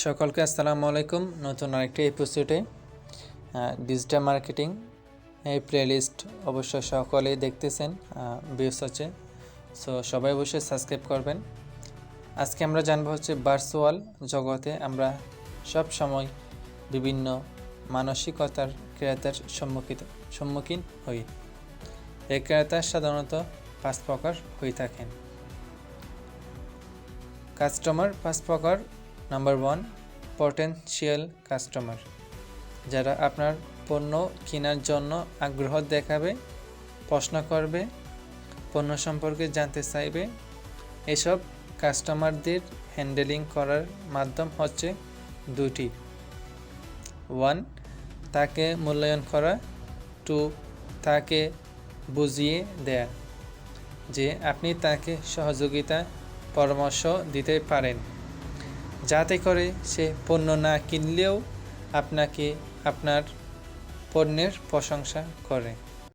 সকলকে আসসালামু আলাইকুম। নতুন আরেকটি এপিসোডে ডিজিটাল মার্কেটিং এই প্লেলিস্ট অবশ্যই সকলেই দেখতেছেন, ভিউস হচ্ছে। সো সবাই অবশ্যই সাবস্ক্রাইব করবেন। আজকে আমরা জানবো হচ্ছে ভার্চুয়াল জগতে আমরা সব সময় বিভিন্ন মানসিকতার ক্রেতার সম্মুখীন হই। এই ক্রেতা সাধারণত 5 প্রকার হয়ে থাকেন। কাস্টমার 5 প্রকার। নাম্বার 1, পটেনশিয়াল কাস্টমার, যারা আপনার পণ্য কেনার জন্য আগ্রহ দেখাবে, প্রশ্ন করবে, পণ্য সম্পর্কে জানতে চাইবে। এসব কাস্টমারদের হ্যান্ডেলিং করার মাধ্যম হচ্ছে দুটি: 1, তাকে মূল্যায়ন করা, 2, তাকে বুঝিয়ে দেয়া যে আপনি তাকে সহযোগিতা পরামর্শ দিতে পারেন, যাতে করে সে পণ্য না কিনলেও আপনাকে আপনার পণ্যের প্রশংসা করে।